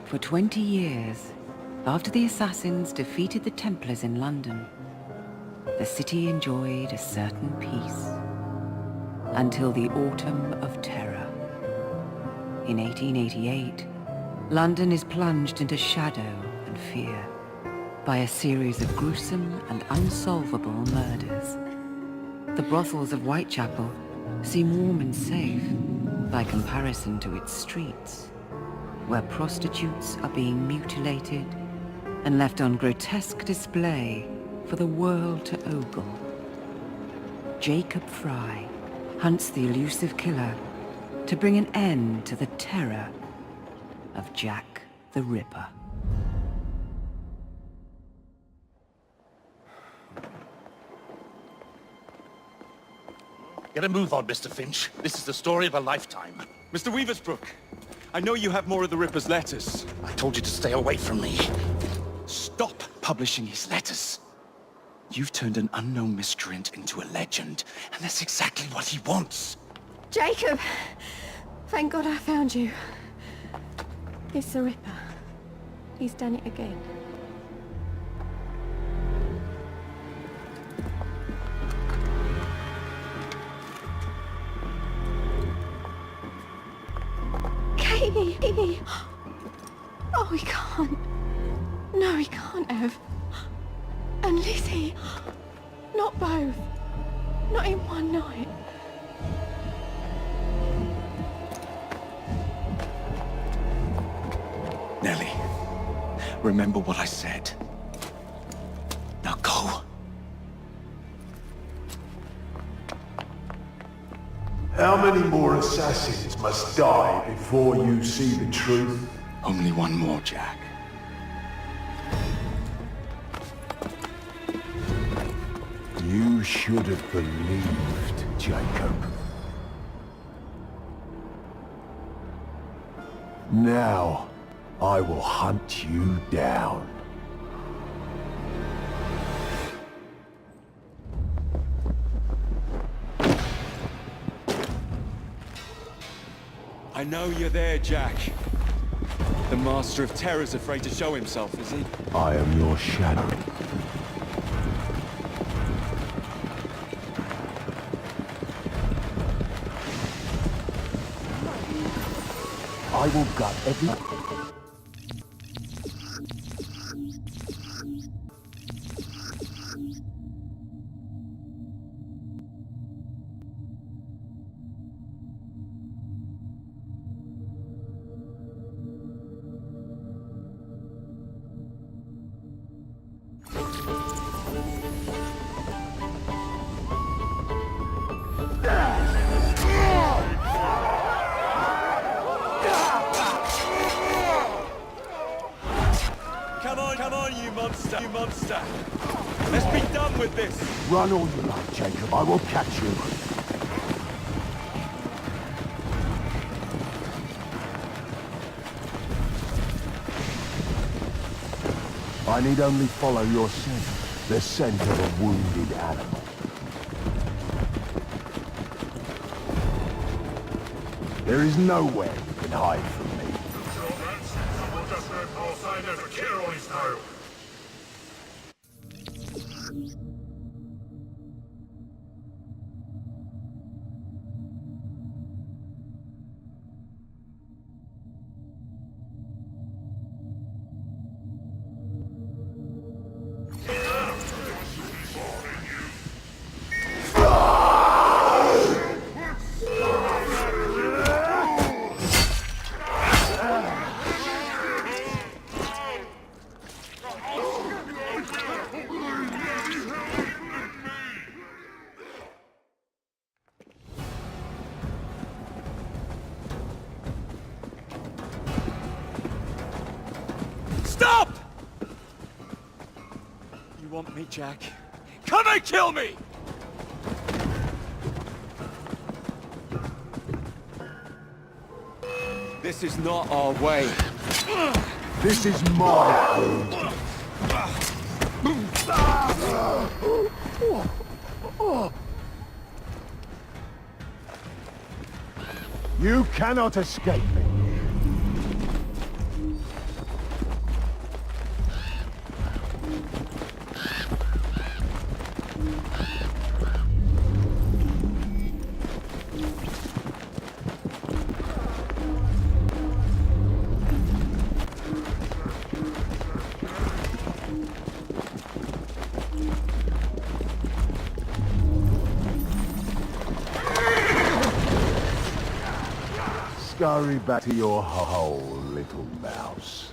For 20 years, after the assassins defeated the Templars in London, the city enjoyed a certain peace. Until the Autumn of Terror. In 1888, London is plunged into shadow and fear by a series of gruesome and unsolvable murders. The brothels of Whitechapel seem warm and safe by comparison to its streets, where prostitutes are being mutilated and left on grotesque display for the world to ogle. Jacob Fry hunts the elusive killer to bring an end to the terror of Jack the Ripper. Get a move on, Mr. Finch. This is the story of a lifetime. Mr. Weaversbrook, I know you have more of the Ripper's letters. I told you to stay away from me. Stop publishing his letters. You've turned an unknown miscreant into a legend, and that's exactly what he wants. Jacob! Thank God I found you. It's the Ripper. He's done it again. Katie! Oh, he can't. No, he can't have. And Lizzie. Not both. Not in one night. Nellie, remember what I said. Now go. How many more assassins must die before you see the truth? Only one more, Jack. You should have believed, Jacob. Now, I will hunt you down. I know you're there, Jack. The Master of Terror's afraid to show himself, is he? I am your shadow. I will gut every... Come on, you monster! Let's be done with this! Run all you like, Jacob. I will catch you. I need only follow your scent. The scent of a wounded animal. There is nowhere you can hide from me. Stop! You want me, Jack? Come and kill me! This is not our way. This is my home. You cannot escape me. scurry back to your hole, little mouse.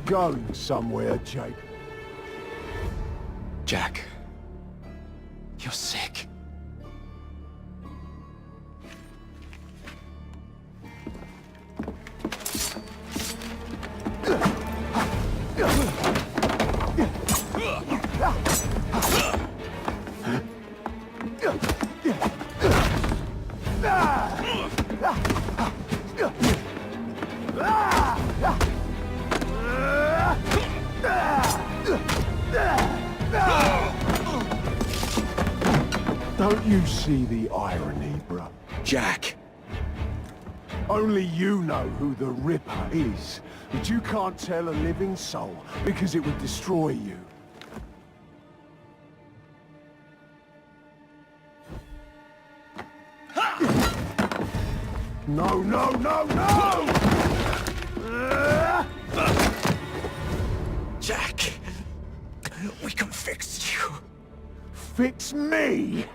Going somewhere, Jake. Jack, you're sick. Don't you see the irony, bruh? Jack. Only you know who the Ripper is, but you can't tell a living soul because it would destroy you. No, no, no, no! Jack, we can fix you. Fix me?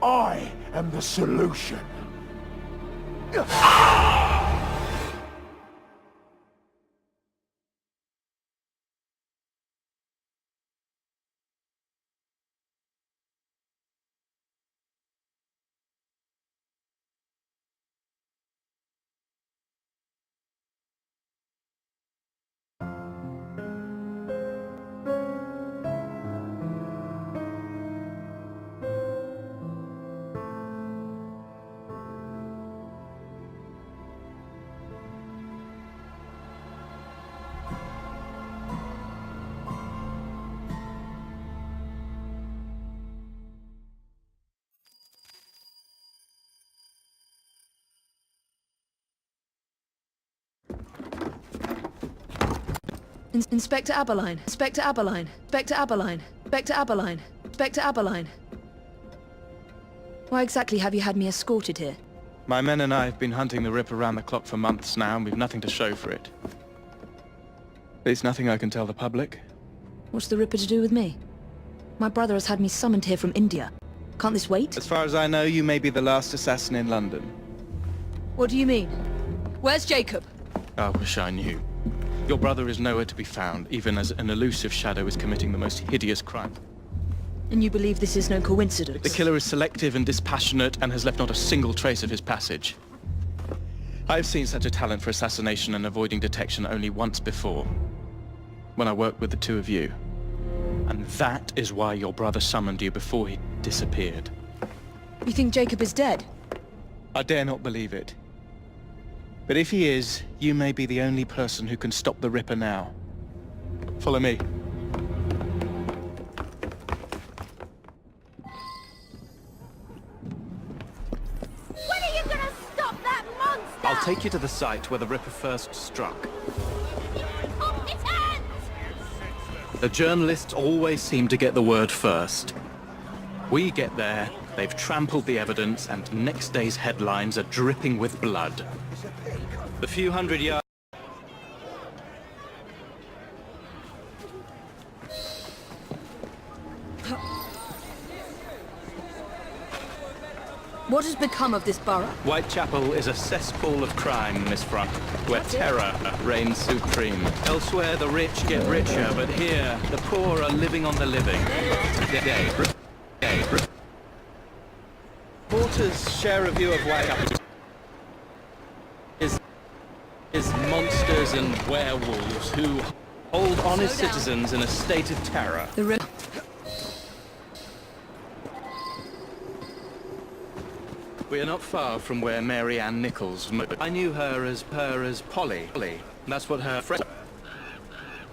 I am the solution. Inspector Aberline, Inspector Aberline, Inspector Aberline, Inspector Aberline, Inspector Aberline. Why exactly have you had me escorted here? My men and I have been hunting the Ripper around the clock for months now, and we've nothing to show for it. There's nothing I can tell the public. What's the Ripper to do with me? My brother has had me summoned here from India. Can't this wait? As far as I know, you may be the last assassin in London. What do you mean? Where's Jacob? I wish I knew. Your brother is nowhere to be found, even as an elusive shadow is committing the most hideous crime. And you believe this is no coincidence? The killer is selective and dispassionate and has left not a single trace of his passage. I've seen such a talent for assassination and avoiding detection only once before, when I worked with the two of you. And that is why your brother summoned you before he disappeared. You think Jacob is dead? I dare not believe it. But if he is, you may be the only person who can stop the Ripper now. Follow me. When are you gonna stop that monster? I'll take you to the site where the Ripper first struck. Off its hands! The journalists always seem to get the word first. We get there, they've trampled the evidence, and next day's headlines are dripping with blood. The few hundred yards... What has become of this borough? Whitechapel is a cesspool of crime, Miss Front, where terror reigns supreme. Elsewhere, the rich get richer, but here, the poor are living on the living. Porter's share of view of Whitechapel is monsters and werewolves who hold honest citizens in a state of terror. The Ripper. We are not far from where Mary Ann Nichols moved. I knew her as Polly. That's what her friend.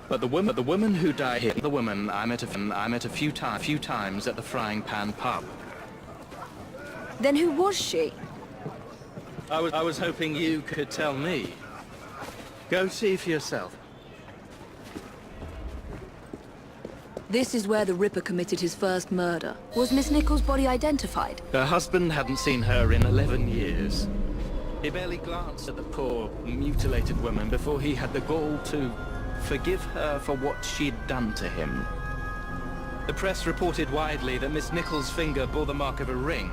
But the woman who died here, the woman I met a few times at the Frying Pan pub. Then who was she? I was hoping you could tell me. Go see for yourself. This is where the Ripper committed his first murder. Was Miss Nichols' body identified? Her husband hadn't seen her in 11 years. He barely glanced at the poor, mutilated woman before he had the gall to forgive her for what she'd done to him. The press reported widely that Miss Nichols' finger bore the mark of a ring.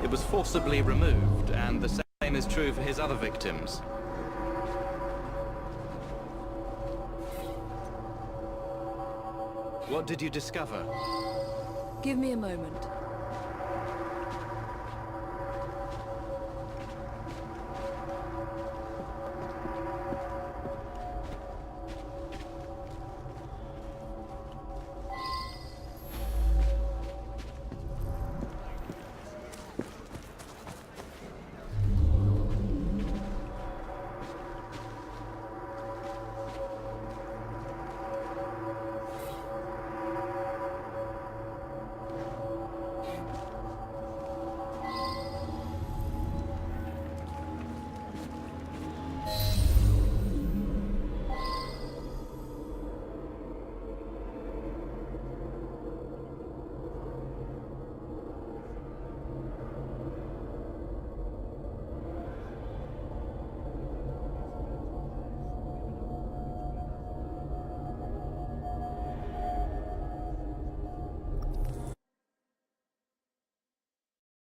It was forcibly removed, and the same is true for his other victims. What did you discover? Give me a moment.